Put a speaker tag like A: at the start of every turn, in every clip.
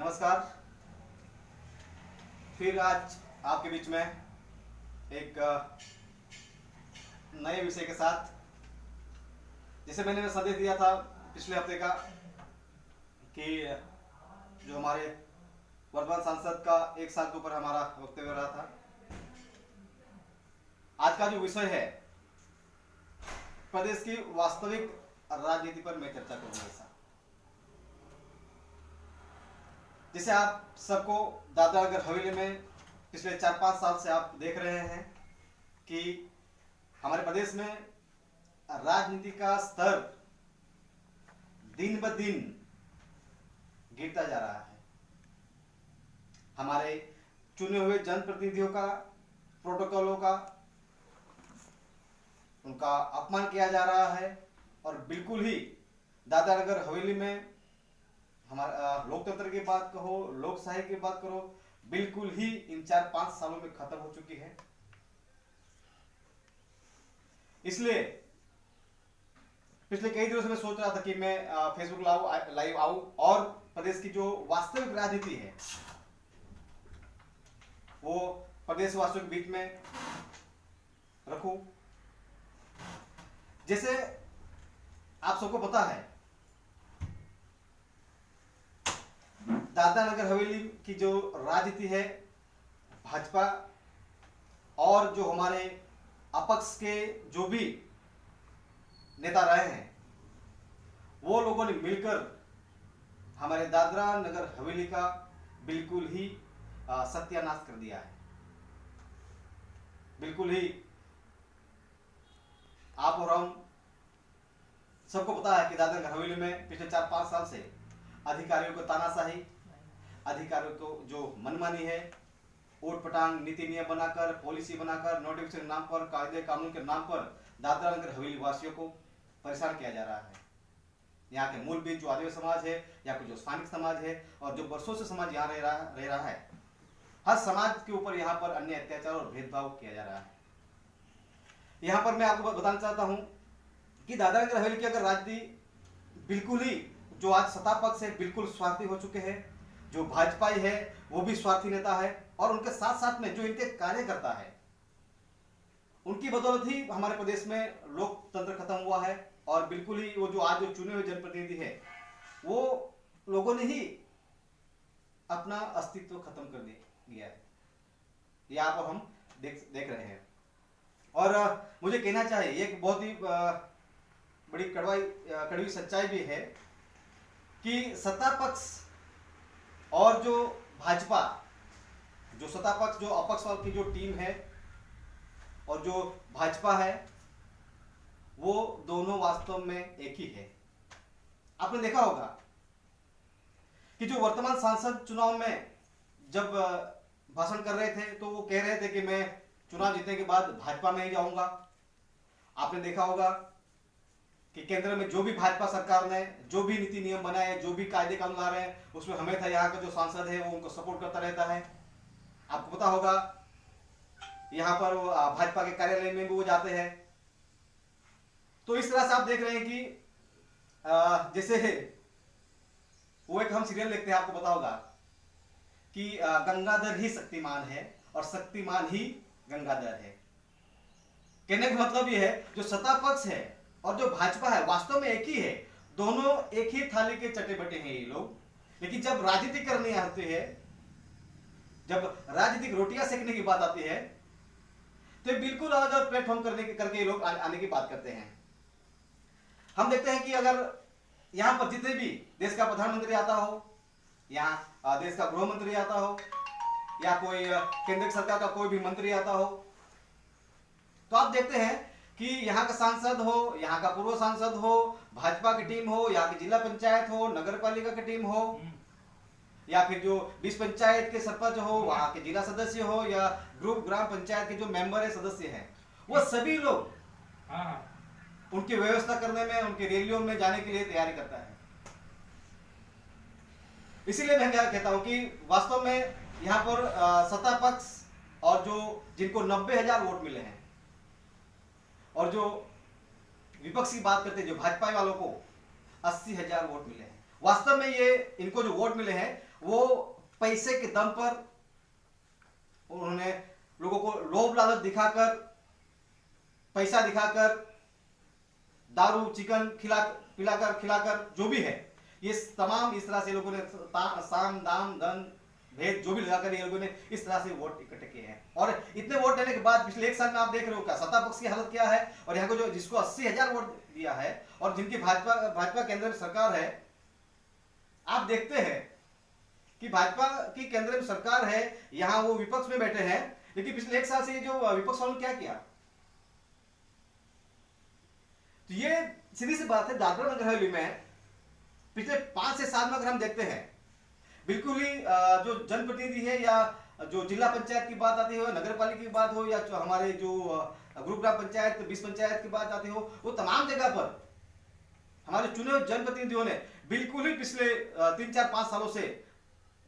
A: नमस्कार। फिर आज आपके बीच में एक नए विषय के साथ, जैसे मैंने संदेश दिया था पिछले हफ्ते का कि जो हमारे वर्तमान सांसद का 1 साल के ऊपर हमारा वक्तव्य रहा था, आज का जो विषय है प्रदेश की वास्तविक राजनीति पर मैं चर्चा करूंगा। जैसे आप सबको दादरा नगर हवेली में पिछले 4-5 साल से आप देख रहे हैं कि हमारे प्रदेश में राजनीति का स्तर दिन ब दिन गिरता जा रहा है। हमारे चुने हुए जनप्रतिनिधियों का, प्रोटोकॉलों का, उनका अपमान किया जा रहा है और बिल्कुल ही दादरा नगर हवेली में हमारा लोकतंत्र की बात कहो, लोकशाही की बात करो, बिल्कुल ही इन 4-5 सालों में खत्म हो चुकी है। इसलिए पिछले कई दिनों से मैं सोच रहा था कि मैं फेसबुक लाइव आऊं और प्रदेश की जो वास्तविक राजनीति है वो प्रदेश वासियों के बीच में रखूं। जैसे आप सबको पता है, दादरा नगर हवेली की जो राजनीति है, भाजपा और जो हमारे अपक्ष के जो भी नेता रहे हैं वो लोगों ने मिलकर हमारे दादरा नगर हवेली का बिल्कुल ही सत्यानाश कर दिया है। बिल्कुल ही आप और हम सबको पता है कि दादरा नगर हवेली में पिछले 4-5 साल से अधिकारियों को तानाशाही, अधिकारियों को जो मनमानी है, ओट पटांग नीति नियम बनाकर, पॉलिसी बनाकर, नोटिफिकेशन के नाम पर, कायदे कानून के नाम पर दादरा नगर हवेली वासियों को परेशान किया जा रहा है। यहाँ के मूल बीज जो आदिवासी समाज है या फिर जो स्थानिक समाज है और जो वर्षों से समाज यहाँ रह रहा है, हर समाज के ऊपर यहाँ पर अन्य अत्याचार और भेदभाव किया जा रहा है। यहाँ पर मैं आपको बताना चाहता हूँ कि दादरा नगर हवेली की अगर राजनीति बिल्कुल ही जो आज सत्ता पक्ष है बिल्कुल स्वार्थी हो चुके हैं, जो भाजपाई है वो भी स्वार्थी नेता है और उनके साथ साथ में जो इनके कार्यकर्ता है उनकी बदौलत ही हमारे प्रदेश में लोकतंत्र खत्म हुआ है और बिल्कुल ही वो जो आज जो चुने हुए जनप्रतिनिधि है वो लोगों ने ही अपना अस्तित्व खत्म कर दिया है। ये आप हम देख रहे हैं और मुझे कहना चाहिए एक बहुत ही बड़ी कड़वी सच्चाई भी है कि सत्ता पक्ष और जो भाजपा, जो सत्ता पक्ष, जो अपक्ष की जो टीम है और जो भाजपा है वो दोनों वास्तव में एक ही है। आपने देखा होगा कि जो वर्तमान सांसद चुनाव में जब भाषण कर रहे थे तो वो कह रहे थे कि मैं चुनाव जीतने के बाद भाजपा में ही जाऊंगा। आपने देखा होगा कि केंद्र में जो भी भाजपा सरकार ने जो भी नीति नियम बनाए, जो भी कायदे कानून ला रहे हैं उसमें हमेशा यहाँ का जो सांसद है वो उनको सपोर्ट करता रहता है। आपको पता होगा यहाँ पर वो भाजपा के कार्यालय में भी वो जाते हैं। तो इस तरह से आप देख रहे हैं कि जैसे वो एक हम सीरियल देखते हैं, आपको पता होगा कि गंगाधर ही शक्तिमान है और शक्तिमान ही गंगाधर है। कहने का मतलब ये है जो सत्ता पक्ष है और जो भाजपा है वास्तव में एक ही है, दोनों एक ही थाली के चटे बटे हैं ये लोग। लेकिन जब राजनीति करनी आती है, जब राजनीतिक रोटियां सेकने की बात आती है तो बिल्कुल अलग अलग प्लेटफॉर्म करके ये लोग आने की बात करते हैं। हम देखते हैं कि अगर यहां पर जितने भी देश का प्रधानमंत्री आता हो, यहाँ देश का गृह मंत्री आता हो या कोई केंद्र सरकार का कोई भी मंत्री आता हो, तो आप देखते हैं कि यहाँ का सांसद हो, यहाँ का पूर्व सांसद हो, भाजपा की टीम हो, यहाँ की जिला पंचायत हो, नगर पालिका की टीम हो या फिर जो 20 पंचायत के सरपंच हो, वहां के जिला सदस्य हो या ग्रुप ग्राम पंचायत के जो मेंबर है, सदस्य हैं, वो सभी लोग उनकी व्यवस्था करने में, उनके रैलियों में जाने के लिए तैयारी करता है। इसीलिए मैं क्या कहता हूं कि वास्तव में यहाँ पर सत्ता पक्ष और जो जिनको 90,000 वोट मिले हैं और जो विपक्ष की बात करते हैं, जो भाजपा वालों को 80,000 वोट मिले हैं वास्तव में ये इनको जो वोट मिले हैं वो पैसे के दम पर उन्होंने लोगों को लोभ लालच दिखाकर, पैसा दिखाकर, दारू चिकन खिलाकर जो भी है, ये तमाम इस तरह से लोगों ने साम दाम धन भेद जो भी लगाकर ये लोगों ने इस तरह से वोट इकट्ठे किए हैं। और इतने वोट देने के बाद पिछले एक साल में आप देख रहे हो क्या सत्ता पक्ष की हालत क्या है। और यहाँ को जो जिसको 80,000 वोट दिया है और जिनकी भाजपा केंद्र में सरकार है, आप देखते हैं कि भाजपा की केंद्र में सरकार है, यहाँ वो विपक्ष में बैठे हैं, लेकिन पिछले एक साल से ये जो विपक्ष वालों ने क्या किया। तो ये सीधी सी बात है, दादरा नगर हवेली में पिछले 5 से 7 में अगर हम देखते हैं, बिल्कुल ही जो जनप्रतिनिधि है या जो जिला पंचायत की बात आती हो, नगर पालिका की बात हो, या जो हमारे जो ग्रुप ग्राम पंचायत 20 पंचायत की बात आती हो, वो तमाम जगह पर हमारे चुने हुए जनप्रतिनिधियों ने बिल्कुल ही पिछले 3-4-5 सालों से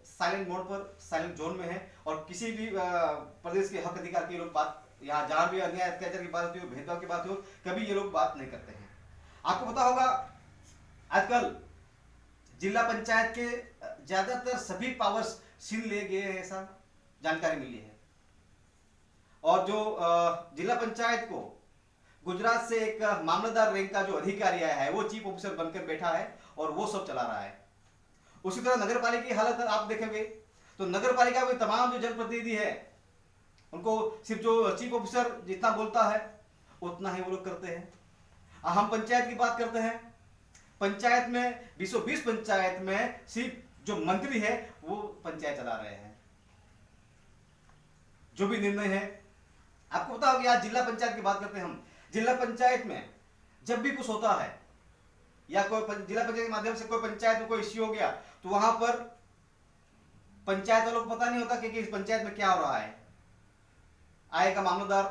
A: साइलेंट मोड पर, साइलेंट जोन में है। और किसी भी प्रदेश के हक अधिकार की लोग बात, यहाँ जहां भी अन्याय अत्याचार की बात होती हो, भेदभाव की बात हो, कभी ये लोग बात नहीं करते हैं। आपको पता होगा आजकल जिला पंचायत के ज्यादातर सभी पावर्स छीन लिए गए हैं, ऐसा जानकारी मिली है। और जो जिला पंचायत को गुजरात से एक मामलतदार रैंक का जो अधिकारी आया है, वो चीफ ऑफिसर बनकर बैठा है और वो सब चला रहा है। उसी तरह नगर पालिका की हालत आप देखेंगे तो नगर पालिका में तमाम जो जनप्रतिनिधि है, उनको सिर्फ जो चीफ ऑफिसर जितना बोलता है उतना ही वो लोग करते हैं। हम पंचायत की बात करते हैं, पंचायत में 220 पंचायत में सिर्फ जो मंत्री है वो पंचायत चला रहे हैं। जो भी निर्णय है, आपको पता होगा, आज जिला पंचायत की बात करते हैं हम। जिला पंचायत में जब भी कुछ होता है या कोई जिला पंचायत के माध्यम से कोई पंचायत में कोई इश्यू हो गया, तो वहां पर पंचायत वालों को पता नहीं होता कि इस पंचायत में क्या हो रहा है। आएगा मामलतदार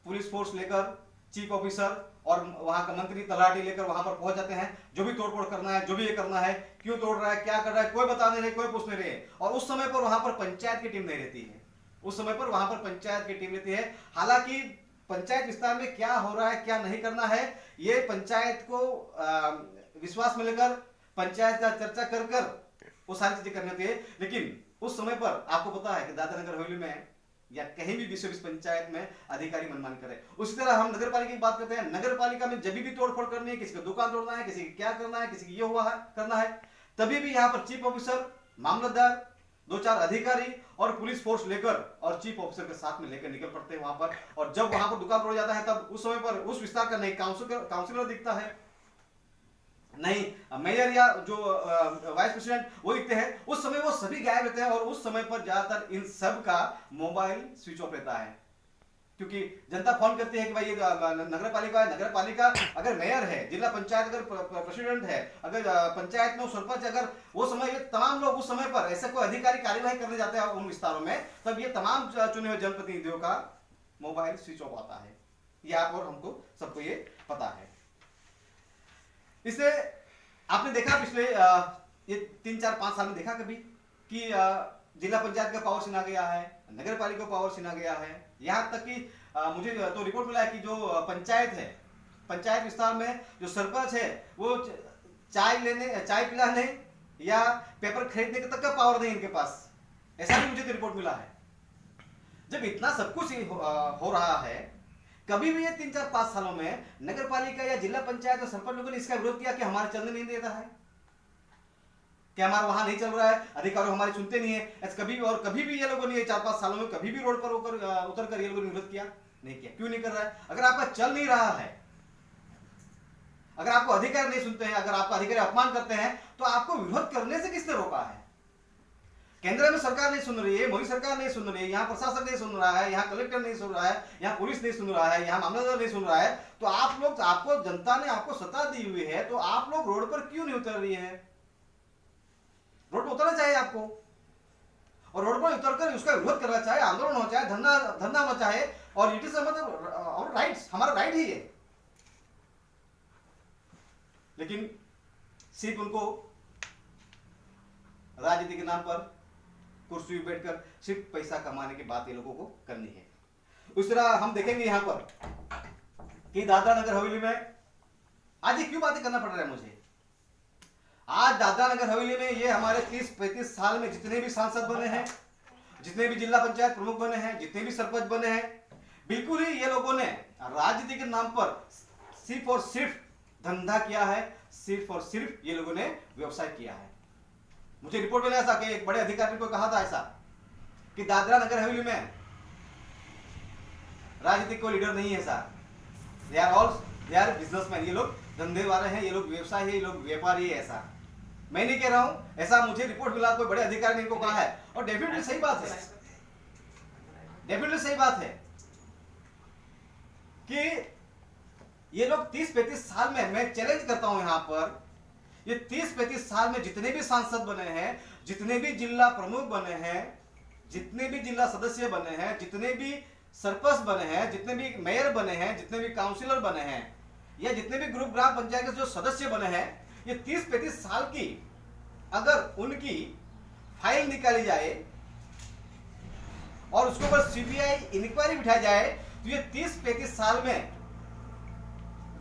A: पुलिस फोर्स लेकर, चीफ ऑफिसर और वहां का मंत्री तलाटी लेकर वहां पर पहुंच जाते हैं। जो भी तोड़फोड़ करना है, जो भी ये करना है, क्यों तोड़ रहा है, क्या कर रहा है, कोई बता नहीं रहे, कोई पूछ नहीं रहे। और उस समय पर वहां पर पंचायत की टीम नहीं रहती है, उस समय पर वहां पर पंचायत की टीम रहती है। हालांकि पंचायत विस्तार में क्या हो रहा है, क्या नहीं करना है, ये पंचायत को विश्वास में लेकर पंचायत का चर्चा कर कर वो सारी चीजें करनी होती है। लेकिन उस समय पर आपको पता है कि दादरा नगर हवेली में या कहीं भी 20 पंचायत में अधिकारी मनमानी करे। उसी तरह हम नगर पालिका की बात करते हैं, नगर पालिका में जब भी तोड़फोड़ करनी है, किसी का दुकान तोड़ना है, किसी की क्या करना है, किसी की ये हुआ है करना है, तभी भी यहाँ पर चीफ ऑफिसर, मामलतदार, 2-4 अधिकारी और पुलिस फोर्स लेकर और चीफ ऑफिसर के साथ में लेकर निकल पड़ते हैं वहां पर। और जब वहां पर दुकान तोड़ जाता है, तब उस समय पर उस विस्तार का नहीं काउंसिलर दिखता है, नहीं मेयर या जो वाइस प्रेसिडेंट वो दिखते हैं। उस समय वो सभी गायब रहते हैं और उस समय पर ज्यादातर इन सब का मोबाइल स्विच ऑफ रहता है, क्योंकि जनता फोन करती है कि भाई ये नगर पालिका है। नगर पालिका अगर मेयर है, जिला पंचायत अगर प्रेसिडेंट है, अगर पंचायत में सरपंच, अगर वो समय, ये तमाम लोग उस समय पर ऐसा कोई अधिकारी कार्यवाही करने जाते हैं उन विस्तारों में, तब ये तमाम चुने हुए जनप्रतिनिधियों का मोबाइल स्विच ऑफ आता है। ये आप और हमको सबको ये पता है। इससे आपने देखा पिछले ये 3-4-5 साल में देखा कभी कि जिला पंचायत का पावर छीना गया है, नगर पालिका का पावर छीना गया है। यहाँ तक कि मुझे तो रिपोर्ट मिला है कि जो पंचायत है, पंचायत विस्तार में जो सरपंच है, वो चाय पिलाने या पेपर खरीदने तक का पावर नहीं इनके पास, ऐसा भी मुझे तो रिपोर्ट मिला है। जब इतना सब कुछ हो रहा है, कभी भी ये 3-4-5 सालों में नगर पालिका या जिला पंचायत और सरपंच लोगों ने इसका विरोध किया कि हमारे चलने नहीं देता है, कि हमारा वहां नहीं चल रहा है, अधिकारी हमारे सुनते नहीं है, ऐसा कभी भी। और कभी भी ये लोगों ने 4-5 सालों में कभी भी रोड पर उतर कर ये लोगों ने विरोध किया नहीं किया। क्यों नहीं कर रहा है? अगर आपका चल नहीं रहा है, अगर आपको अधिकारी नहीं सुनते हैं, अगर आपका अधिकारी अपमान करते हैं, तो आपको विरोध करने से किसने रोका है? केंद्र में सरकार नहीं सुन रही है, मोदी सरकार नहीं सुन रही है, यहाँ प्रशासन नहीं सुन रहा है, यहाँ कलेक्टर नहीं सुन रहा है, यहाँ पुलिस नहीं सुन रहा है, यहाँ मामलतदार नहीं सुन रहा है, तो आप लोग, आपको जनता ने आपको सत्ता दी हुई है, तो आप लोग रोड पर क्यों नहीं उतर रही है? रोड पर उतरना चाहिए आपको, और रोड पर उतरकर उसका विरोध करना चाहिए, आंदोलन होना चाहिए, धरना होना चाहिए। और इट इज मतलब राइट्स, हमारा राइट ही है। लेकिन सिर्फ उनको राजनीति के नाम पर कुर्सी पर बैठकर सिर्फ पैसा कमाने की बात ये लोगों को करनी है। उस तरह हम देखेंगे यहां पर कि दादरा नगर हवेली में आज ये क्यों बातें करना पड़ रहा है मुझे। आज दादरा नगर हवेली में ये हमारे 30-35 साल में जितने भी सांसद बने हैं, जितने भी जिला पंचायत प्रमुख बने हैं, जितने भी सरपंच बने हैं, बिल्कुल ही ये लोगों ने राजनीति के नाम पर सिर्फ और सिर्फ धंधा किया है, सिर्फ और सिर्फ ये लोगों ने व्यवसाय किया है। मुझे रिपोर्ट मिला ऐसा कि एक बड़े अधिकारी को कहा था ऐसा कि दादरा नगर हवेली में राजनीतिक कोई लीडर नहीं है सर, दे आर बिजनेसमैन, ये लोग धंधे वाले हैं, ये लोग व्यवसाय है, ये लोग व्यापारी है। ऐसा मैं नहीं कह रहा हूं, ऐसा मुझे रिपोर्ट मिला, कोई बड़े अधिकारी ने इनको कहा है, और डेफिनेटली सही बात है, डेफिनेटली सही बात है कि ये लोग 30-35 साल में, मैं चैलेंज करता हूं यहां पर, ये 30-35 साल में जितने भी सांसद बने हैं, जितने भी जिला प्रमुख बने हैं, जितने भी जिला सदस्य बने हैं, जितने भी सरपंच बने हैं, जितने भी मेयर बने हैं, जितने भी काउंसिलर बने हैं, या जितने भी ग्रुप ग्राम पंचायत के जो सदस्य बने हैं, ये 30-35 साल की अगर उनकी फाइल निकाली जाए और उसके ऊपर सीबीआई इंक्वायरी बिठाई जाए, तो ये 30-35 साल में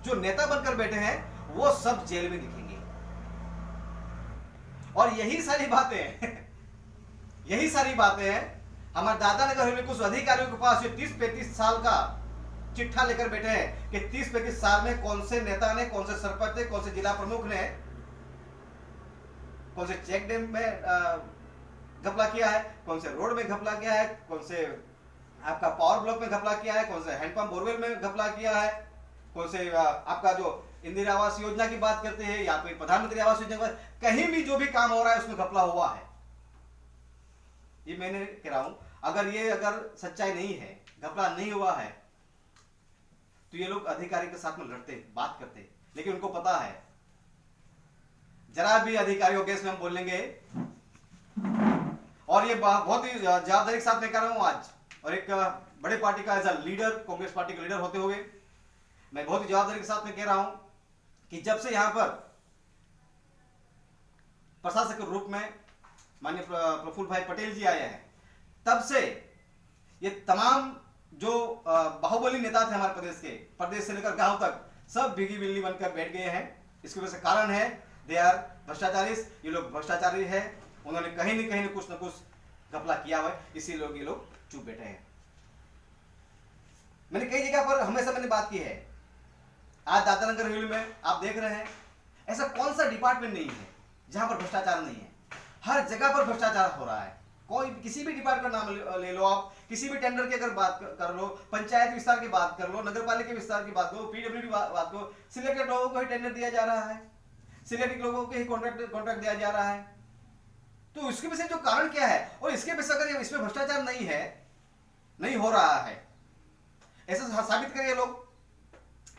A: जो नेता बनकर बैठे हैं वो सब जेल में दिखेंगे। और यही सारी बातें हैं हमारे दादा नगर में कुछ अधिकारियों के पास ये 30-35 साल का चिट्ठा लेकर बैठे हैं कि 30-35 साल में कौन से नेता ने, कौन से सरपंच ने, कौन से जिला प्रमुख ने, कौन से चेक डैम में घपला किया है, कौन से रोड में घपला किया है, कौन से आपका पावर ब्लॉक में घपला किया है, कौन से हैंडपंप बोरवेल में घपला किया है, कौन से आपका जो इंदिरा आवास योजना की बात करते हैं या फिर प्रधानमंत्री आवास योजना की बात, कहीं भी जो भी काम हो रहा है उसमें घपला हुआ है। ये मैंने कह रहा हूं, अगर सच्चाई नहीं है, घपला नहीं हुआ है, तो ये लोग अधिकारी के साथ में लड़ते, बात करते, लेकिन उनको पता है जरा भी अधिकारियों केस में हम बोलेंगे, और ये बहुत ही जवाबदारी के साथ मैं कह रहा हूं आज, और एक बड़े पार्टी का as a leader, Congress party के लीडर होते हुए मैं बहुत ही जवाबदारी के साथ में कह रहा हूं कि जब से यहां पर प्रशासक के रूप में माननीय प्रफुल्ल भाई पटेल जी आए हैं, तब से ये तमाम जो बाहुबली नेता थे हमारे प्रदेश से लेकर गांव तक, सब भीगी बिल्ली बनकर बैठ गए हैं। इसके वजह से कारण है दे आर भ्रष्टाचारी, ये लोग भ्रष्टाचारी है, उन्होंने कहीं न कुछ घपला किया हुआ है, इसीलिए ये लोग चुप बैठे हैं। मैंने कई जगह पर हमेशा बात की है, आज दादरा नगर हवेली में आप देख रहे हैं ऐसा कौन सा डिपार्टमेंट नहीं है जहां पर भ्रष्टाचार नहीं है। हर जगह पर भ्रष्टाचार हो रहा है, कोई किसी भी डिपार्टमेंट का नाम ले लो आप, किसी भी टेंडर की अगर बात कर लो, पंचायत विस्तार की बात कर लो, नगर पालिका विस्तार की बात करो, पीडब्ल्यूडी बात करो, सिलेक्टेड लोगों को ही टेंडर दिया जा रहा है, सिलेक्टेड लोगों को ही कॉन्ट्रैक्ट दिया जा रहा है। तो इसके पीछे जो कारण क्या है, और इसके पीछे अगर इसमें भ्रष्टाचार नहीं हो रहा है, ऐसा साबित करिए लोग।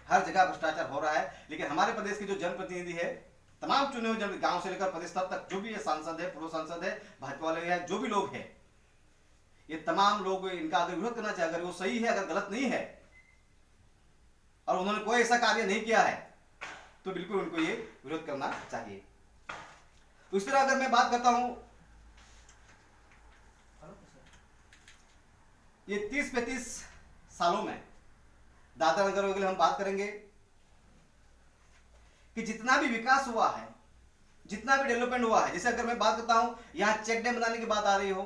A: हर जगह भ्रष्टाचार हो रहा है, लेकिन हमारे प्रदेश के जो जनप्रतिनिधि है, तमाम चुने हुए गांव से लेकर प्रदेश स्तर तक जो भी है, सांसद है, पूर्व सांसद है, भाजपा वाले हैं, जो भी लोग हैं, ये तमाम लोग इनका अगर विरोध करना चाहिए, अगर वो सही है, अगर गलत नहीं है, और उन्होंने कोई ऐसा कार्य नहीं किया है, तो बिल्कुल उनको ये विरोध करना चाहिए। तो इस तरह अगर मैं बात करता हूं, ये 30-35 सालों में दादरा नगर के लिए हम बात करेंगे कि जितना भी विकास हुआ है, जितना भी डेवलपमेंट हुआ है, जैसे अगर मैं बात करता हूं, यहाँ चेक डैम बनाने की बात आ रही हो,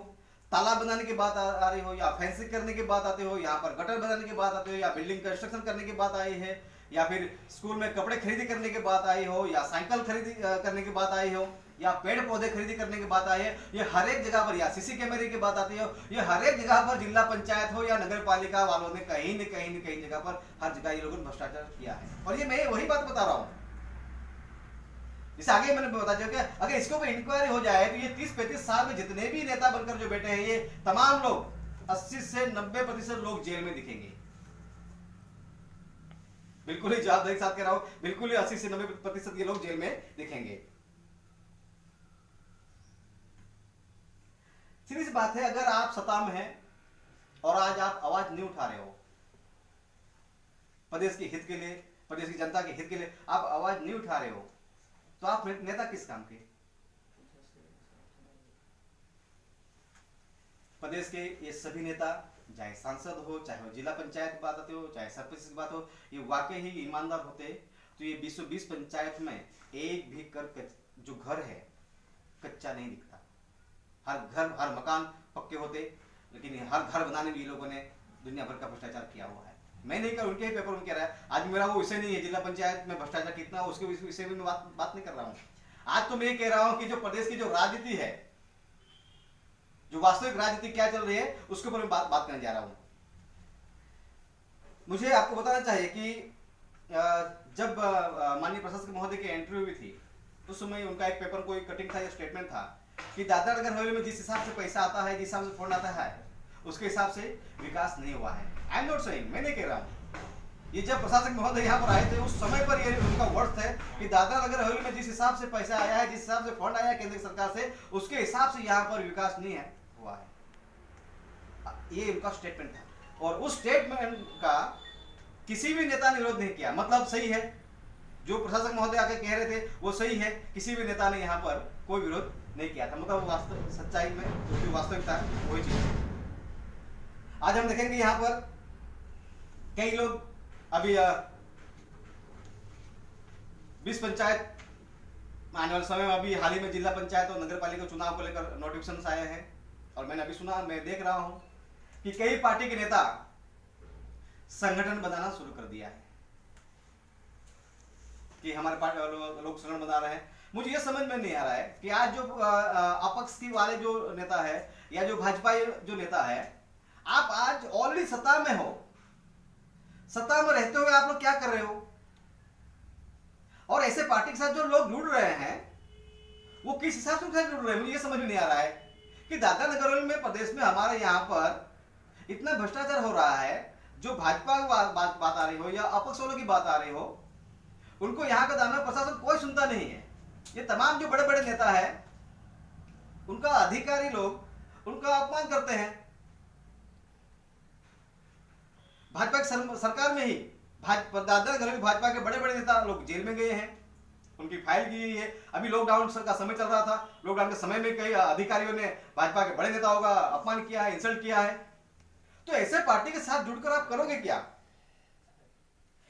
A: तालाब बनाने की बात आ रही हो, या फेंसिंग करने की बात आते हो, यहाँ पर गटर बनाने की बात आती हो, या बिल्डिंग कंस्ट्रक्शन करने की बात आई है, या फिर स्कूल में कपड़े खरीदी करने की बात आई हो, या साइकिल खरीदी करने की बात आई हो, या पेड़ पौधे खरीदी करने की बात आई है, ये हर एक जगह पर, या सीसी कैमरे की बात आती हो, ये हर एक जगह पर जिला पंचायत हो या नगर पालिका वालों ने कहीं न कहीं जगह पर, हर जगह ये लोगों ने भ्रष्टाचार किया है। और ये मैं वही बात बता रहा हूं, जैसे आगे मैंने बता दिया कि अगर इसके ऊपर इंक्वायरी हो जाए, तो ये 30-35 साल में जितने भी नेता बनकर जो बैठे हैं, ये तमाम लोग 80 से 90% लोग जेल में दिखेंगे। बिल्कुल ही जवाबदारी के साथ कह रहा हूं, बिल्कुल ही 80 से 90% ये लोग जेल में दिखेंगे। सीधी सी बात है, अगर आप सत्ता में हैं और आज आप आवाज नहीं उठा रहे हो प्रदेश के हित के लिए, प्रदेश की जनता के हित के लिए आप आवाज नहीं उठा रहे हो, तो आप नेता किस काम के? प्रदेश के ये सभी नेता, चाहे सांसद हो, चाहे वो जिला पंचायत की बात आते हो, चाहे सरपंच की बात हो, ये वाकई ही ईमानदार होते, तो ये 20 पंचायत में एक भी कर जो घर है कच्चा नहीं दिखता। हर मकान पक्के होते, लेकिन हर घर बनाने में ये लोगों ने दुनिया भर का भ्रष्टाचार किया हुआ है। मैं नहीं कर, उनके ही पेपर में कह रहा है। आज मेरा वो विषय नहीं है जिला पंचायत में भ्रष्टाचार कितना, उसके विषय में मैं बात नहीं कर रहा हूँ। आज तो मैं ये कह रहा हूँ कि जो प्रदेश की जो राजनीति है, जो वास्तविक राजनीति क्या चल रही है, उसके ऊपर मैं बात करने जा रहा हूँ। मुझे आपको बताना चाहिए कि जब माननीय प्रशासक महोदय की एंट्री हुई थी, उस समय उनका एक पेपर कोई कटिंग था या स्टेटमेंट था कि दादरा नगर हवेली में जिस हिसाब से पैसा आता है, जिस हिसाब से फंड आता है, उसके हिसाब से विकास नहीं हुआ है। आई एम नॉट सेइंग, मैं नहीं कह रहा हूँ। ये जब प्रशासक महोदय यहाँ पर आए थे, उस समय पर ये उनका वर्ड है कि दादरा नगर हवेली में जिस हिसाब से पैसा आया है, जिस हिसाब से फंड आया है केंद्र सरकार से, उसके हिसाब से यहाँ पर विकास नहीं है हुआ है। ये उनका स्टेटमेंट था और उस स्टेटमेंट का किसी भी नेता ने विरोध नहीं किया। मतलब सही है, जो प्रशासक महोदय आके कह रहे थे वो सही है, किसी भी नेता ने यहाँ पर कोई विरोध नहीं किया था। मतलब वास्तव सच्चाई में जो वास्तविकता है वही चीज। आज हम देखेंगे यहाँ पर कई लोग अभी 20 पंचायत आने वाले समय में, अभी हाल ही में जिला पंचायत और नगर पालिका चुनाव को लेकर नोटिफिकेशन आए हैं और मैंने अभी सुना, मैं देख रहा हूं कि कई पार्टी के नेता संगठन बनाना शुरू कर दिया है कि हमारे पार्टी लोग संगठन बना रहे हैं। मुझे यह समझ में नहीं आ रहा है कि आज जो अपक्ष की वाले जो नेता है या जो भाजपा जो नेता है, आप आज ऑलरेडी सत्ता में हो, सत्ता में रहते हुए आप लोग क्या कर रहे हो? और ऐसे पार्टी के साथ जो लोग जुड़ रहे हैं वो किस हिसाब से जुड़ रहे हैं, मुझे ये समझ में नहीं आ रहा है कि दादरा नगर हवेली में प्रदेश में हमारे यहाँ पर इतना भ्रष्टाचार हो रहा है। जो भाजपा की बात आ रही हो या अपक्ष वालों की बात आ रही हो, उनको यहाँ का दाना प्रशासन कोई सुनता नहीं है। ये तमाम जो बड़े बड़े नेता है, उनका अधिकारी लोग उनका अपमान करते हैं। भाजपा की सरकार में ही दादरा नगर हवेली भाजपा के बड़े बड़े नेता लोग जेल में गए हैं, उनकी फाइल की गई है। अभी लॉकडाउन का समय चल रहा था, लॉकडाउन के समय में कई अधिकारियों ने भाजपा के बड़े नेताओं का अपमान किया है, इंसल्ट किया है। तो ऐसे पार्टी के साथ जुड़कर आप करोगे क्या?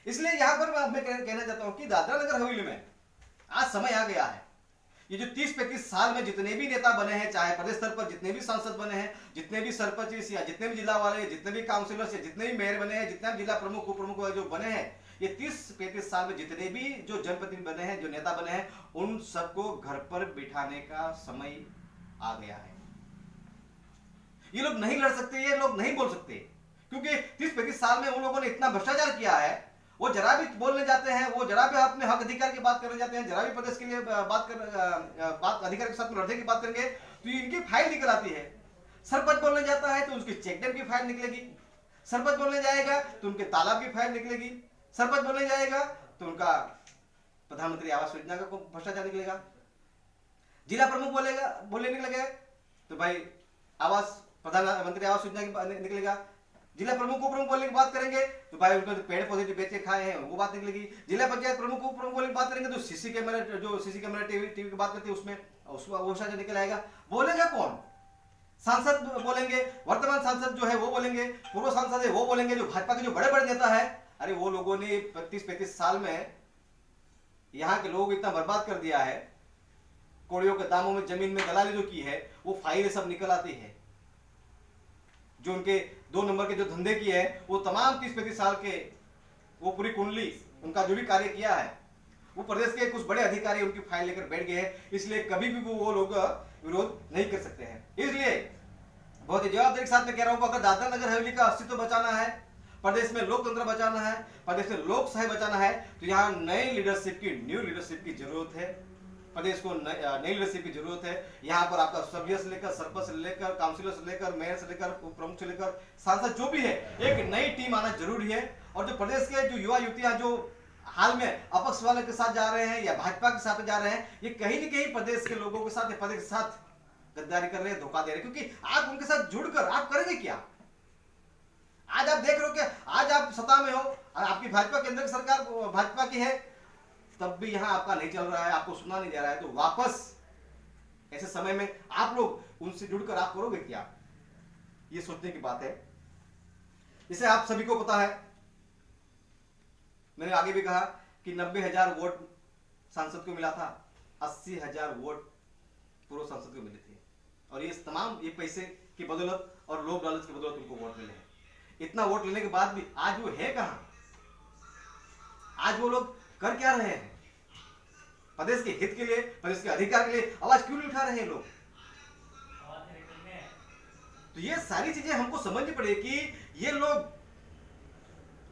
A: इसलिए यहां पर मैं कहना चाहता हूं कि दादरा नगर हवेली में आज समय आ गया है। ये जो 30-35 साल में जितने भी नेता बने हैं, चाहे प्रदेश स्तर पर जितने भी सांसद बने हैं, जितने भी सरपंच या जितने भी जिला वाले, जितने भी काउंसिलर्स या जितने भी मेयर बने हैं, जितने भी जिला प्रमुख उप प्रमुख जो बने हैं, ये 30-35 साल में जितने भी जो जनप्रतिनिधि बने हैं, जो नेता बने हैं, उन सबको घर पर बिठाने का समय आ गया है। ये लोग नहीं लड़ सकते, ये लोग नहीं बोल सकते, क्योंकि 30-35 साल में उन लोगों ने इतना भ्रष्टाचार किया है। वो जरा भी बोलने जाते हैं, वो जरा भी अपने हक अधिकार की बात करने जाते हैं, जरा भी प्रदेश के लिए बात अधिकार के साथ लड़ने की बात करेंगे तो इनकी फाइल निकल आती है। सरपंच बोलने जाता है तो उसकी चेकडैम की फाइल निकलेगी, सरपंच बोलने जाएगा तो उनके तालाब की फाइल निकलेगी, सरपंच बोलने जाएगा तो उनका प्रधानमंत्री आवास योजना का भ्रष्टाचार निकलेगा, जिला प्रमुख बोलने निकलेगा तो भाई आवास प्रधानमंत्री आवास योजना की निकलेगा, जिला प्रमुख उप प्रमुख बोलने की बात करेंगे तो भाई उनको पेड़ पौधे जो बेचे खाए हैं वो बात निकलेगी, जिला पंचायत प्रमुख उप प्रमुख बोलने की बात करेंगे तो सीसी कैमरा टीवी की बात करते हैं, उसमें उसका वो शायद निकल आएगा। बोलेगा कौन? सांसद बोलेंगे, वर्तमान सांसद जो है वो बोलेंगे, पूर्व सांसद है वो बोलेंगे, जो भाजपा के जो बड़े बड़े नेता है। अरे वो लोगों ने 35-35 साल में यहाँ के लोग इतना बर्बाद कर दिया है, कौड़ियों के दामों में जमीन में दलाली जो की है, वो फाइलें सब निकल आती है। जो उनके 2 नंबर के जो धंधे किए हैं, वो तमाम 30-35 साल के वो पूरी कुंडली उनका जो भी कार्य किया है, वो प्रदेश के कुछ बड़े अधिकारी उनकी फाइल लेकर बैठ गए हैं। इसलिए कभी भी वो लोग विरोध नहीं कर सकते हैं। इसलिए बहुत ही जवाबदारी के साथ मैं कह रहा हूं, अगर दादरा नगर हवेली का अस्तित्व बचाना है, प्रदेश में लोकतंत्र बचाना है, प्रदेश में लोकशाही बचाना है, तो यहाँ नई लीडरशिप की, न्यू लीडरशिप की जरूरत है। प्रदेश को नई लीडरशिप की जरूरत है। यहाँ पर आपका सभ्य से लेकर, सरपंच से लेकर, काउंसिलर से लेकर, मेयर से लेकर, प्रमुख से लेकर, सांसद जो भी है, एक नई टीम आना जरूरी है। और जो प्रदेश के जो युवा युवतियां जो हाल में अपक्ष वाले के साथ जा रहे हैं या भाजपा के साथ जा रहे हैं, ये कहीं न कहीं प्रदेश के लोगों के साथ या प्रदेश के साथ गद्दारी कर रहे हैं, धोखा दे रहे हैं। क्योंकि आप उनके साथ जुड़कर आप करेंगे क्या? आज आप देख रहे हो कि आज आप सत्ता में हो, आपकी भाजपा केंद्र की सरकार भाजपा की है, तब भी यहाँ आपका नहीं चल रहा है, आपको सुना नहीं जा रहा है। तो वापस ऐसे समय में आप लोग उनसे जुड़कर आप करोगे क्या? ये सोचने की बात है। इसे आप सभी को पता है, मैंने आगे भी कहा कि 90,000 वोट सांसद को मिला था। 80,000 वोट पूर्व सांसद को मिले थे, और ये तमाम ये पैसे की बदौलत और लोभ लालच की बदौलत उनको वोट मिले हैं। इतना वोट लेने के बाद भी आज वो है कहां? आज वो लोग कर क्या रहे हैं? प्रदेश के हित के लिए, प्रदेश के अधिकार के लिए आवाज क्यों नहीं उठा रहे हैं लोग? तो ये सारी चीजें हमको समझनी पड़ेगी कि ये लोग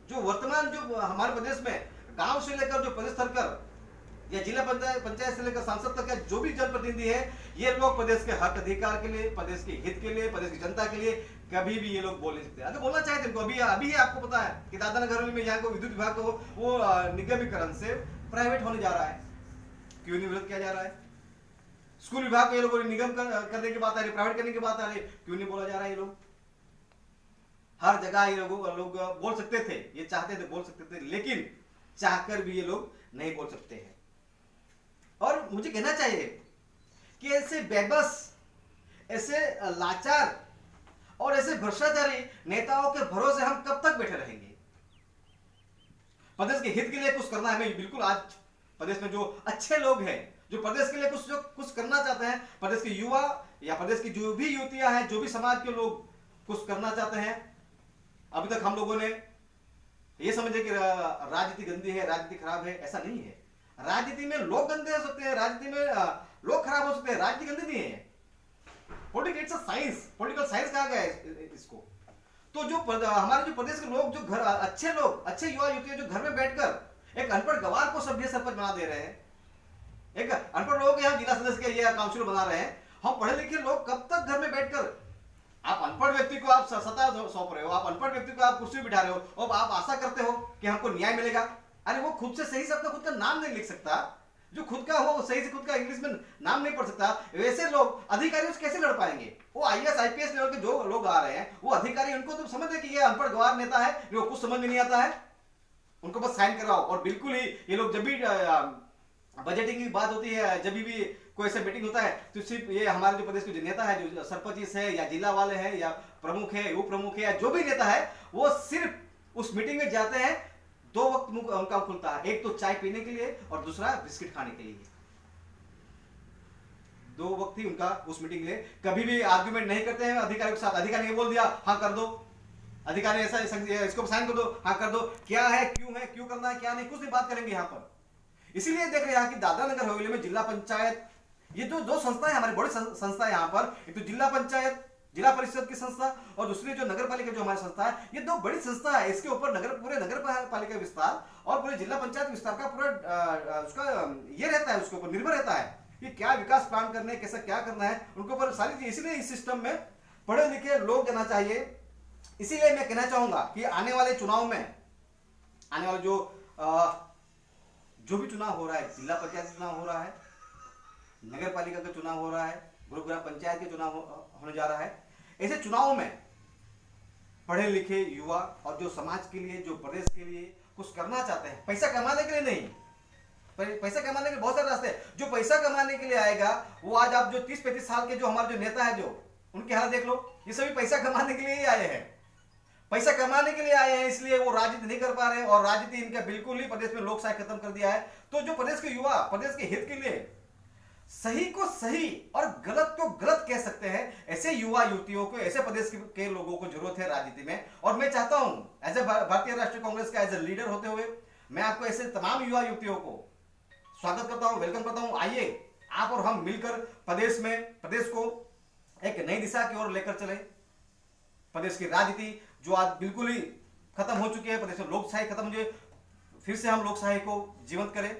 A: जो वर्तमान जो हमारे प्रदेश में गांव से लेकर जो प्रदेश स्तर कर या जिला पंचायत से लेकर सांसद तक का जो भी जनप्रतिनिधि है, ये लोग प्रदेश के हक अधिकार के लिए, प्रदेश के हित के लिए, प्रदेश की जनता के लिए कभी भी ये लोग बोल नहीं सकते। अगर बोलना चाहते हैं तो अभी आपको पता है कि दादनगर में यहाँ को विद्युत विभाग को वो निगमीकरण से प्राइवेट होने जा रहा है। क्यों नहीं विरोध किया जा रहा है? स्कूल विभाग को ये लोग निगम करने की बात आ रही, प्राइवेट करने की बात आ रही, क्यों नहीं बोला जा रहा है? ये लोग हर जगह ये लोग बोल सकते थे, ये चाहते थे बोल सकते थे, लेकिन चाहकर भी ये लोग नहीं बोल सकते हैं। और मुझे कहना चाहिए कि ऐसे बेबस, ऐसे लाचार और ऐसे भ्रष्टाचारी नेताओं के भरोसे हम कब तक बैठे रहेंगे? प्रदेश के हित के लिए कुछ करना है हमें बिल्कुल। आज प्रदेश में जो अच्छे लोग हैं, जो प्रदेश के लिए कुछ करना चाहते हैं, प्रदेश के युवा या प्रदेश की जो भी युवतियां हैं, जो भी समाज के लोग कुछ करना चाहते हैं, अभी तक हम लोगों ने ये समझे कि राजनीति गंदी है, राजनीति खराब है, ऐसा नहीं है। राजनीति में लोग गंदे हो सकते हैं, राजनीति में लोग खराब हो सकते हैं, राजनीति गंदी नहीं है। Politics it's a science, political science कहा गया है इसको। तो जो हमारे जो प्रदेश के लोग, जो घर अच्छे लोग, अच्छे युवा युवतियां जो घर में बैठकर एक अनपढ़ गवार को सभ्य सरपंच बना दे रहे हैं, एक अनपढ़ लोगों को यहाँ जिला सदस्य के ये काउंसिलर बना रहे हैं। हम पढ़े लिखे लोग कब तक घर में बैठकर, आप अनपढ़ व्यक्ति को आप सत्ता सौंप रहे हो, आप अनपढ़ व्यक्ति को आप कुर्सी बिठा रहे हो, और आप आशा करते हो कि हमको न्याय मिलेगा। अरे वो खुद से सही से अपना खुद का नाम नहीं लिख सकता, जो खुद का हो सही से खुद का इंग्लिश में नाम नहीं पढ़ सकता, वैसे लोग अधिकारियों से कैसे लड़ पाएंगे? वो IAS IPS लेवल के जो लोग आ रहे हैं, वो अधिकारी, उनको तो समझ है कि ये अनपढ़ गवार नेता है, जो कुछ समझ में नहीं आता है, उनको बस साइन कराओ। और बिल्कुल ही ये लोग जब भी बजटिंग की बात होती है, जब भी कोई ऐसा मीटिंग होता है, तो सिर्फ ये हमारे जो प्रदेश के जो नेता है, जो सरपंच है या जिला वाले हैं या प्रमुख है, उप प्रमुख है या जो भी नेता है, वो सिर्फ उस मीटिंग में जाते हैं, 2 वक्त मुंह उनका खुलता है, एक तो चाय पीने के लिए और दूसरा बिस्किट खाने के लिए। 2 वक्त ही उनका उस मीटिंग के लिए। कभी भी आर्ग्यूमेंट नहीं करते हैं अधिकारी के साथ। अधिकारी ने बोल दिया हाँ कर दो, अधिकारी ऐसा इसको साइन कर दो, हाँ कर दो, क्या है, क्यों करना है, क्या नहीं, कुछ नहीं बात करेंगे यहाँ पर। इसीलिए देख रहे हैं कि दादरानगर हवेली में जिला पंचायत, ये जो 2 संस्थाएं हमारी बड़ी संस्था है यहाँ पर, एक तो जिला पंचायत, जिला परिषद की संस्था, और दूसरी जो नगर पालिका जो हमारी संस्था है, ये 2 बड़ी संस्था है। इसके ऊपर पूरे नगर पालिका विस्तार और पूरे जिला पंचायत विस्तार का पूरा उसका ये रहता है, उसके ऊपर निर्भर रहता है कि क्या विकास प्लान करने, कैसा क्या करना है, उनके ऊपर सारी चीज। इसलिए इस सिस्टम में पढ़े लिखे लोग जाना चाहिए। इसीलिए मैं कहना चाहूंगा कि आने वाले चुनाव में, आने वाले जो भी चुनाव हो रहा है, जिला पंचायत चुनाव हो रहा है, नगर पालिका का चुनाव हो रहा है, गुरुग्राम पंचायत के चुनाव होने जा रहा है, ऐसे चुनावों में पढ़े लिखे युवा और जो समाज के लिए, जो प्रदेश के लिए कुछ करना चाहते हैं, पैसा कमाने के लिए नहीं, पैसा कमाने के बहुत सारे रास्ते हैं। जो पैसा कमाने के लिए आएगा, वो आज आप जो 30-35 साल के जो हमारे जो नेता है, जो उनके हाल देख लो, ये सभी पैसा कमाने के लिए ही आए हैं, पैसा कमाने के लिए आए हैं, इसलिए वो राजनीति नहीं कर पा रहे हैं, और राजनीति इनका बिल्कुल ही प्रदेश में लोकशाही खत्म कर दिया है। तो जो प्रदेश के युवा प्रदेश के हित के लिए सही को सही और गलत को गलत कह सकते हैं, ऐसे युवा युवतियों को, ऐसे प्रदेश के लोगों को जरूरत है राजनीति में। और मैं चाहता हूं एज ए भारतीय राष्ट्रीय कांग्रेस का एज ए लीडर होते हुए, मैं आपको ऐसे तमाम युवा युवतियों को स्वागत करता हूं, वेलकम करता हूं। आइए आप और हम मिलकर प्रदेश को एक नई दिशा की ओर लेकर चले। प्रदेश की राजनीति जो आज बिल्कुल ही खत्म हो चुकी है, प्रदेश में लोकशाही खत्म हो जाए, फिर से हम लोकशाही को जीवंत करें।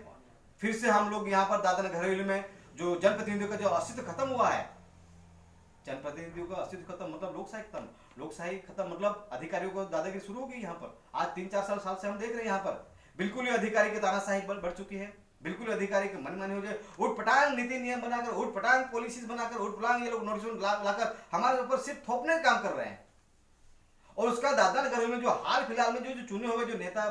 A: फिर से हम लोग यहाँ पर दादरानगर हवेली में जो जनप्रतिनिधियों का जो अस्तित्व खत्म हुआ है, जनप्रतिनिधियों का अस्तित्व खत्म मतलब लोकशाही खत्म, लोकशाही खत्म मतलब अधिकारियों को दादागिरी शुरू हो गई। यहाँ पर आज 3-4 साल से हम देख रहे हैं, यहाँ पर बिल्कुल ही अधिकारी की तानाशाही बढ़ चुकी है, बिल्कुल अधिकारी की मनमानी हो जाए, उठपटांग नीति नियम बनाकर, उठपटांग पॉलिसीज बनाकर, उठपटांग ये लोग नोटिस लाकर हमारे ऊपर सिर्फ थोपने का काम कर रहे हैं। और उसका दादरानगर में जो हाल फिलहाल में जो चुने हुए जो नेता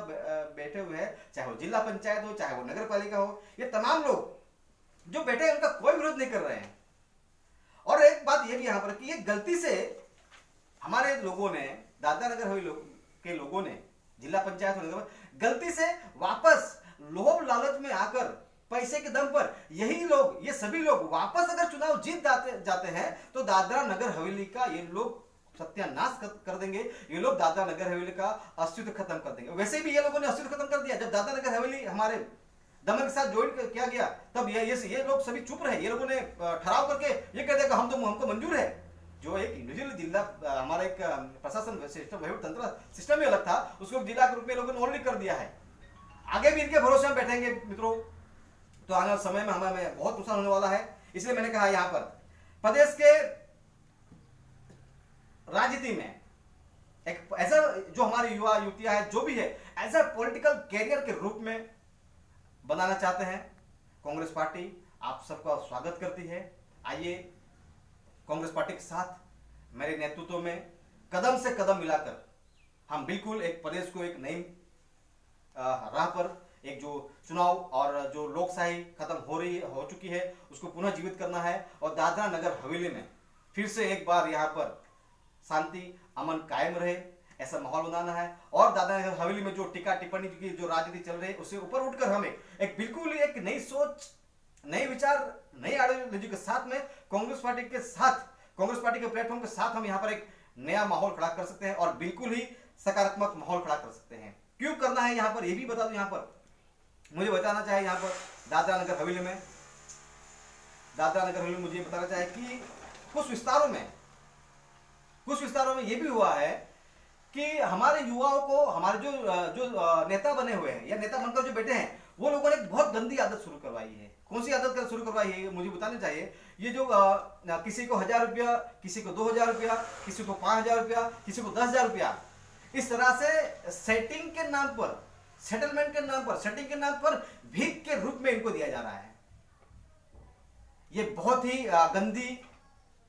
A: बैठे हुए हैं, चाहे वो जिला पंचायत हो, चाहे वो नगर पालिका हो, ये तमाम लोग जो बैठे हैं, उनका कोई विरोध नहीं कर रहे हैं। और एक बात ये भी यहाँ पर कि ये गलती से हमारे लोगों ने, दादरानगर हवेली के लोगों ने, जिला पंचायत गलती से वापस लोभ लालच में आकर पैसे के दम पर यही लोग, ये सभी लोग वापस अगर चुनाव जीत जाते हैं तो दादरा नगर हवेली का ये लोग सत्यानाश कर देंगे। ये लोग दादरा नगर हवेली का अस्तित्व खत्म कर देंगे। वैसे भी ये लोगों ने अस्तित्व खत्म कर दिया। जब दादरा नगर हवेली हमारे दमन के साथ ज्वाइन किया गया तब ये लोग सभी चुप रहे। ये लोगों ने ठहराव करके ये कह दिया कि हमको मंजूर है। जो एक इंडिविजुअल जिला हमारा एक प्रशासन सिस्टम, वहीवट तंत्र सिस्टम ही अलग था, उसको जिला के रूप में लोगों ने ऑलरेडी कर दिया है। आगे भी इनके भरोसे में बैठेंगे मित्रों, तो आने वाले समय में हमें बहुत नुकसान होने वाला है। इसलिए मैंने कहा यहाँ पर प्रदेश के राजनीति में एक ऐसा जो हमारे युवा युवतियां हैं, जो भी है, एज ए पॉलिटिकल कैरियर के रूप में बनाना चाहते हैं। कांग्रेस पार्टी आप सबका स्वागत करती है। आइए कांग्रेस पार्टी के साथ मेरे नेतृत्व में कदम से कदम मिलाकर हम बिल्कुल एक प्रदेश को एक नई राह पर, एक जो चुनाव और जो लोकशाही खत्म हो चुकी है उसको पुनः जीवित करना है और दादरा नगर हवेली में फिर से एक बार यहाँ पर शांति अमन कायम रहे, ऐसा माहौल बनाना है। और दादरा नगर हवेली में जो टीका टिप्पणी की जो राजनीति चल रही है उससे ऊपर उठकर हमें एक बिल्कुल एक नई सोच, नए विचार, नई आइडियोलॉजी के साथ में कांग्रेस पार्टी के साथ, कांग्रेस पार्टी के प्लेटफॉर्म के साथ हम यहाँ पर एक नया माहौल खड़ा कर सकते हैं और बिल्कुल ही सकारात्मक माहौल खड़ा कर सकते हैं। क्यों करना है यहाँ पर ये भी बता दूं। यहाँ पर मुझे बताना चाहिए, यहाँ पर दादरा नगर हवेली में मुझे बताना चाहिए कि कुछ विस्तारों में ये भी हुआ है कि हमारे युवाओं को, हमारे जो नेता बने हुए हैं या नेता बनकर जो बैठे हैं, वो लोगों ने एक बहुत गंदी आदत शुरू करवाई है। कौन सी आदत शुरू करवाई है मुझे बताना चाहिए। ये जो किसी को 1000 रुपया, किसी को 2000 रुपया, किसी को 5000 रुपया, किसी को 10,000 रुपया, इस तरह से सेटिंग के नाम पर, सेटलमेंट के नाम पर, सेटिंग के नाम पर भीख के रूप में इनको दिया जा रहा है। ये बहुत ही गंदी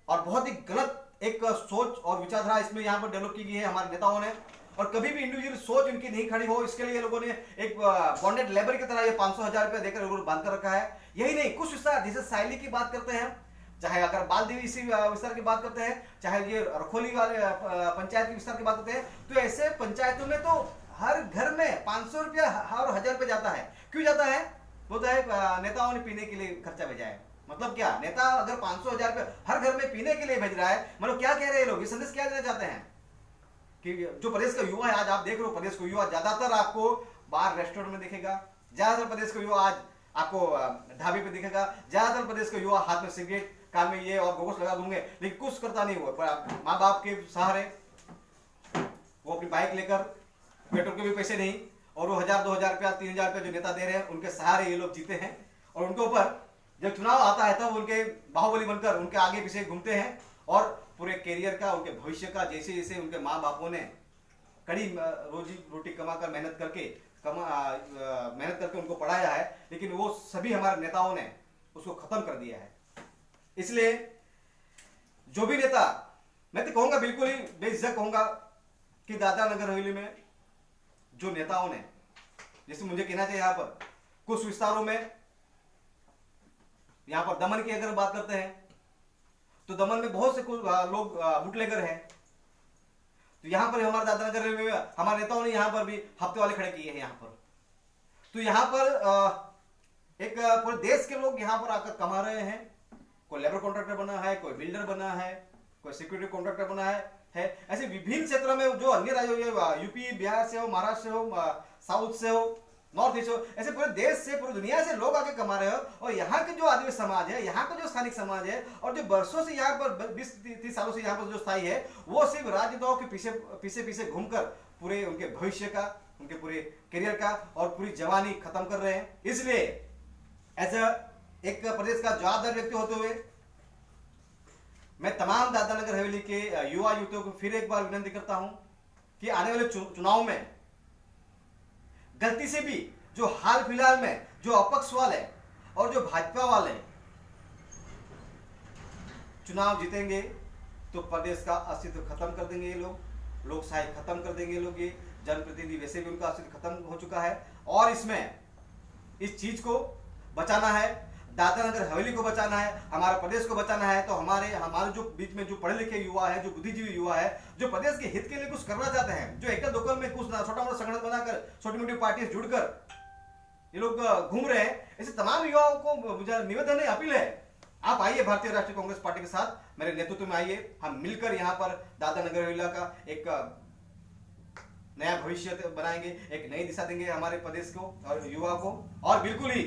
A: और बहुत ही गलत एक सोच और विचारधारा इसमें यहाँ पर डेवलप की गई है हमारे नेताओं ने। और कभी भी इंडिविजुअल सोच इनकी नहीं खड़ी हो, इसके लिए लोगों ने एक बॉन्डेड लेबर की तरह ये 500,000 रुपया देकर लोगों ने बांध कर रखा है। यही नहीं, कुछ विस्तार जैसे साइली की बात करते हैं, चाहे अगर बाल देवी इसी विस्तार की बात करते हैं, चाहे ये रखोली वाले पंचायत के विस्तार की बात करते हैं, तो ऐसे पंचायतों में तो हर घर में 500 रुपया और 1000 रुपया जाता है। क्यों जाता है? बोलता है नेताओं ने पीने के लिए खर्चा भेजा है। मतलब क्या, नेता अगर 500,000 रुपया हर घर में पीने के लिए भेज रहा है, मतलब क्या कह रहे हैं लोग, ये संदेश क्या देना चाहते हैं कि जो प्रदेश का युवा है, आज आप देख रहे हो प्रदेश का युवा ज्यादातर आपको बाहर रेस्टोरेंट में दिखेगा, ज्यादातर प्रदेश का युवा आज आपको ढाबे पे दिखेगा, ज्यादातर प्रदेश का युवा हाथ में सिगरेट, कान में ये और गोगोस लगा दूंगे, लेकिन कुछ करता नहीं हुआ। माँ बाप के सहारे वो अपनी बाइक लेकर, पेट्रोल के भी पैसे नहीं, और वो 1000, 2000 रुपया, 3000 रुपया जो नेता दे रहे हैं, उनके सहारे ये लोग जीते हैं। और उनके ऊपर जब चुनाव आता है तब उनके बाहुबली बनकर उनके आगे पीछे घूमते हैं और पूरे कैरियर का, उनके भविष्य का, जैसे जैसे उनके माँ बापों ने कड़ी रोजी रोटी कमाकर मेहनत करके उनको पढ़ाया है, लेकिन वो सभी हमारे नेताओं ने उसको खत्म कर दिया है। इसलिए जो भी नेता, मैं तो कहूंगा बिल्कुल ही बेइज्जत कहूंगा कि दादरा नगर हवेली में जो नेताओं ने, जैसे मुझे कहना चाहिए यहाँ पर कुछ विस्तारों में, यहाँ पर दमन की अगर बात करते हैं तो दमन में बहुत से कुछ लोग बुटलेगर हैं। तो यहाँ पर हमारे दादरा नगर में हमारे नेताओं ने यहाँ पर भी हफ्ते वाले खड़े किए हैं। यहाँ पर तो यहाँ पर एक पूरे देश के लोग यहाँ पर आकर कमा रहे हैं। कोई लेबर कॉन्ट्रैक्टर बना है, कोई बिल्डर बना है, कोई सिक्योरिटी कॉन्ट्रैक्टर बना है। ऐसे विभिन्न क्षेत्रों में जो अन्य राज्यों, यूपी बिहार से हो, महाराष्ट्र से हो, साउथ से हो, नॉर्थ ईस्ट हो, ऐसे पूरे देश से, पूरी दुनिया से लोग आके कमा रहे हो। और यहाँ के जो आदिवासी समाज है, यहाँ का जो स्थानिक समाज है, और जो वर्षों से यहाँ पर 20-30 सालों से यहाँ पर जो स्थायी है, वो सिर्फ राजनेताओं के पीछे घूमकर पूरे उनके भविष्य का, उनके पूरे करियर का और पूरी जवानी खत्म कर रहे हैं। इसलिए ऐसा एक प्रदेश का जवाबदार व्यक्ति होते हुए मैं तमाम दादरा नगर हवेली के युवा युवतियों को फिर एक बार विनती करता हूं कि आने वाले चुनाव में गलती से भी जो हाल फिलहाल में जो अपक्ष वाले और जो भाजपा वाले चुनाव जीतेंगे तो प्रदेश का अस्तित्व खत्म कर देंगे ये लोग, लोकशाही खत्म कर देंगे ये लोग। ये जनप्रतिनिधि वैसे भी उनका अस्तित्व खत्म हो चुका है और इसमें इस चीज को बचाना है, दादरा नगर हवेली को बचाना है, हमारे प्रदेश को बचाना है। तो हमारे जो बीच में जो पढ़े लिखे युवा है, जो बुद्धिजीवी युवा है, जो प्रदेश के हित के लिए कुछ करना चाहते हैं, जो एकल दोकल में कुछ छोटा मोटा संगठन बनाकर, छोटी मोटी पार्टी जुड़कर ये लोग घूम रहे हैं। ऐसे तमाम युवाओं को मुझे निवेदन है, अपील है, आप आइए भारतीय राष्ट्रीय कांग्रेस पार्टी के साथ, मेरे नेतृत्व में आइए, हम मिलकर यहाँ पर दादरा नगर हवेली का एक नया भविष्य बनाएंगे, एक नई दिशा देंगे हमारे प्रदेश को और युवा को। और बिल्कुल ही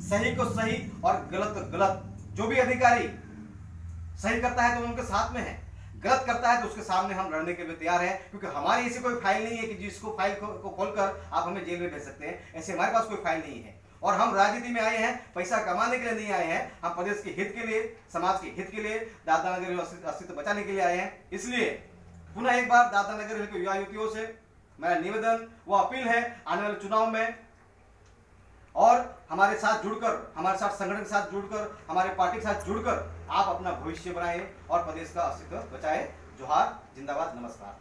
A: सही को सही और गलत को गलत, जो भी अधिकारी सही करता है तो उनके साथ में है, गलत करता है तो उसके सामने हम लड़ने के लिए तैयार हैं, क्योंकि हमारी ऐसी कोई फाइल नहीं है कि जिसको फाइल को खोलकर आप हमें जेल में भेज सकते हैं। ऐसे हमारे पास कोई फाइल नहीं है। और हम राजनीति में आए हैं, पैसा कमाने के लिए नहीं आए हैं, हम प्रदेश के हित के लिए, समाज के हित के लिए, दादरा नगर अस्तित्व बचाने के लिए आए हैं। इसलिए पुनः एक बार दादरा नगर के युवा युवतियों से मेरा निवेदन व अपील है, आने वाले चुनाव में और हमारे साथ जुड़कर, हमारे साथ संगठन के साथ जुड़कर, हमारे पार्टी के साथ जुड़कर आप अपना भविष्य बनाएं और प्रदेश का अस्तित्व बचाएं। जोहार, जिंदाबाद, नमस्कार।